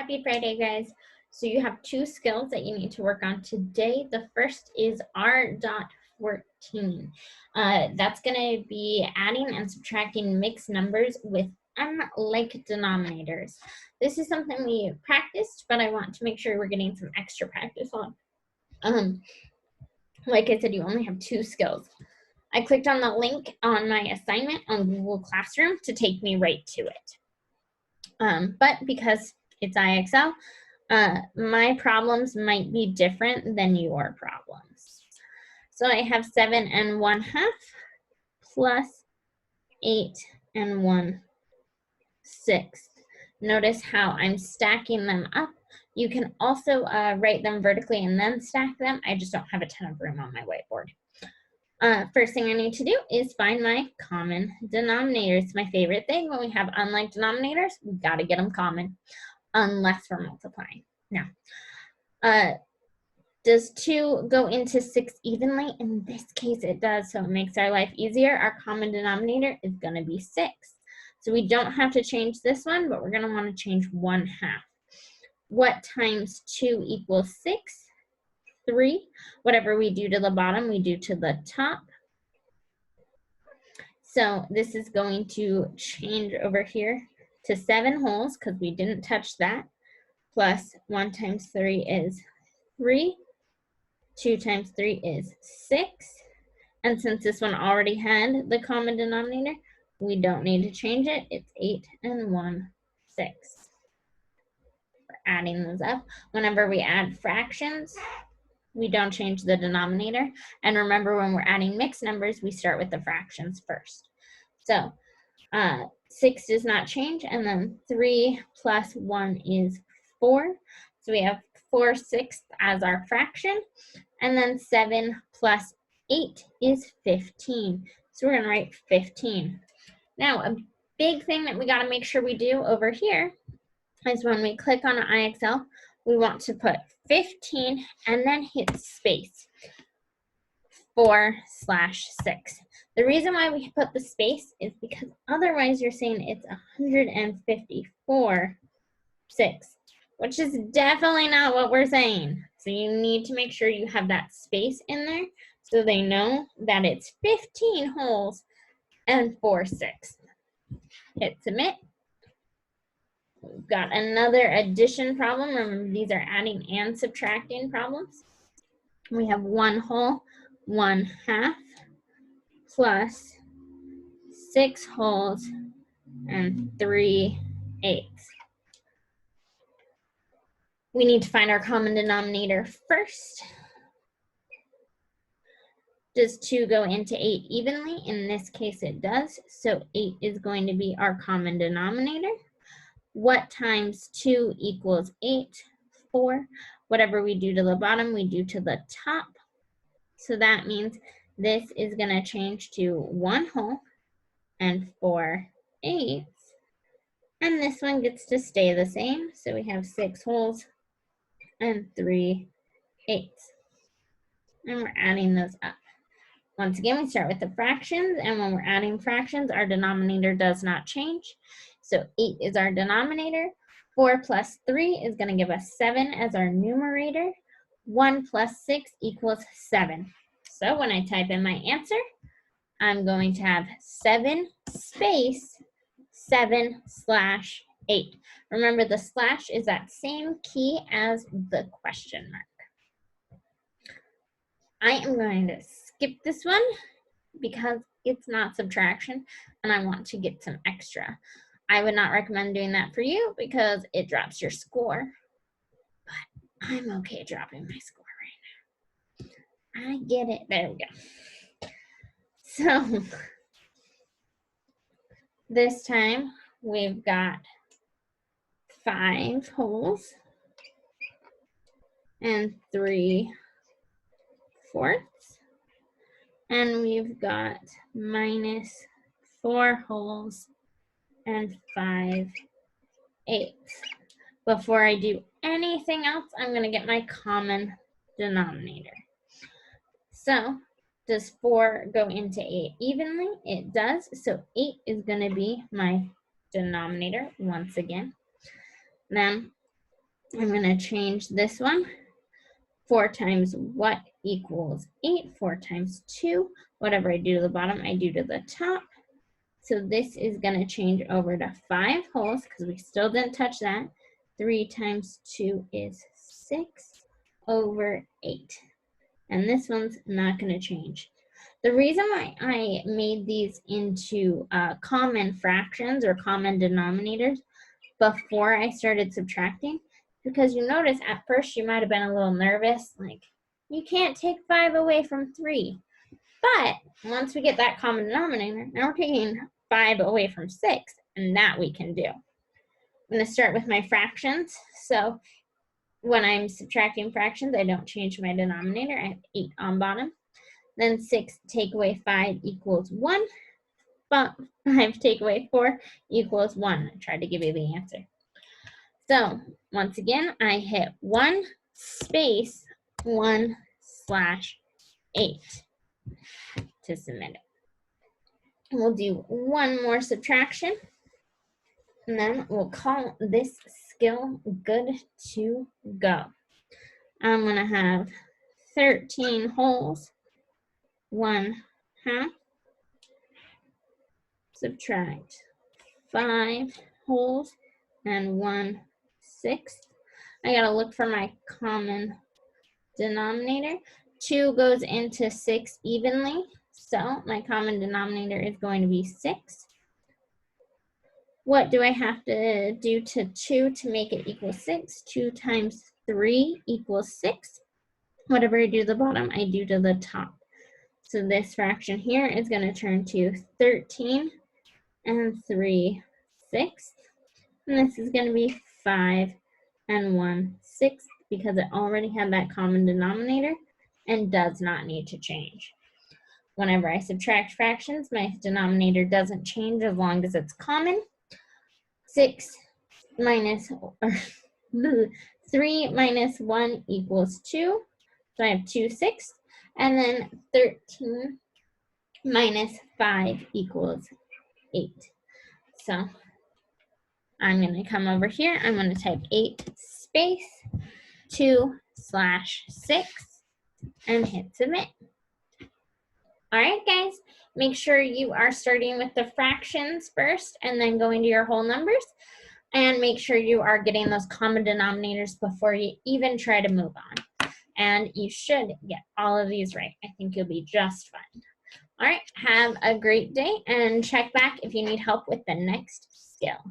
Happy Friday, guys. So you have two skills that you need to work on today. The first is R.14. That's going to be adding and subtracting mixed numbers with unlike denominators. This is something we practiced, but I want to make sure we're getting some extra practice on. Like I said, you only have two skills. I clicked on the link on my assignment on Google Classroom to take me right to it. But because it's IXL, my problems might be different than your problems. So I have 7 1/2 plus 8 1/6. Notice how I'm stacking them up. You can also write them vertically and then stack them. I just don't have a ton of room on my whiteboard. First thing I need to do is find my common denominators. It's my favorite thing. When we have unlike denominators, we've got to get them common, unless we're multiplying. Now, does 2 go into 6 evenly? In this case, it does, so it makes our life easier. Our common denominator is going to be 6. So we don't have to change this one, but we're going to want to change 1/2. What times 2 equals 6? 3. Whatever we do to the bottom, we do to the top. So this is going to change over here to 7 wholes because we didn't touch that. Plus 1 times 3 is 3. 2 times 3 is 6. And since this one already had the common denominator, we don't need to change it. It's 8 1/6. We're adding those up. Whenever we add fractions, we don't change the denominator. And remember, when we're adding mixed numbers, we start with the fractions first. So 6 does not change, and then 3 plus 1 is 4. So we have 4/6 as our fraction, and then 7 plus 8 is 15. So we're going to write 15. Now, a big thing that we got to make sure we do over here is when we click on an IXL, we want to put 15 and then hit space. 4/6. The reason why we put the space is because otherwise you're saying it's 154/6, which is definitely not what we're saying. So you need to make sure you have that space in there so they know that it's 15 wholes and 4/6. Hit submit. We've got another addition problem. Remember, these are adding and subtracting problems. We have 1 whole, 1/2 plus 6 wholes and 3/8. We need to find our common denominator first. Does 2 go into 8 evenly? In this case, it does. So 8 is going to be our common denominator. What times 2 equals 8? 4. Whatever we do to the bottom, we do to the top. So that means this is going to change to 1 whole and 4/8. And this one gets to stay the same. So we have 6 wholes and 3/8. And we're adding those up. Once again, we start with the fractions, and when we're adding fractions, our denominator does not change. So 8 is our denominator. 4 plus 3 is going to give us 7 as our numerator. 1 plus 6 equals 7. So when I type in my answer, I'm going to have 7 space 7/8. Remember, the slash is that same key as the question mark. I am going to skip this one because it's not subtraction and I want to get some extra. I would not recommend doing that for you because it drops your score, but I'm okay dropping my score right now. I get it. There we go. So this time we've got 5 wholes and 3/4. And we've got minus 4 wholes and 5/8. Before I do anything else, I'm going to get my common denominator. So, does 4 go into 8 evenly? It does. So 8 is going to be my denominator once again. Then I'm going to change this one. 4 times what equals 8? 4 times 2. Whatever I do to the bottom, I do to the top. So this is going to change over to 5 wholes because we still didn't touch that. 3 times 2 is 6 over 8. And this one's not going to change. The reason why I made these into common fractions or common denominators before I started subtracting, because you notice at first you might have been a little nervous, like, you can't take 5 away from 3. But once we get that common denominator, now we're taking 5 away from 6, and that we can do. I'm going to start with my fractions. So when I'm subtracting fractions, I don't change my denominator. I have 8 on bottom. Then 6 take away 5 equals 1. 5 take away 4 equals 1. I tried to give you the answer. So once again, I hit 1 space 1/8 to submit it. We'll do one more subtraction, and then we'll call this skill good to go. I'm going to have 13 wholes, 1/2, subtract 5 wholes, and 1/6. I got to look for my common denominator. 2 goes into 6 evenly, so my common denominator is going to be 6. What do I have to do to 2 to make it equal 6? 2 times 3 equals 6. Whatever I do to the bottom, I do to the top. So this fraction here is going to turn to 13 3/6. And this is going to be 5 1/6 because it already had that common denominator and does not need to change. Whenever I subtract fractions, my denominator doesn't change as long as it's common. 3 minus 1 equals 2. So I have 2/6. And then 13 minus 5 equals 8. So I'm going to come over here. I'm going to type 8 space 2/6 and hit submit. All right, guys, make sure you are starting with the fractions first and then going to your whole numbers. And make sure you are getting those common denominators before you even try to move on. And you should get all of these right. I think you'll be just fine. All right, have a great day and check back if you need help with the next skill.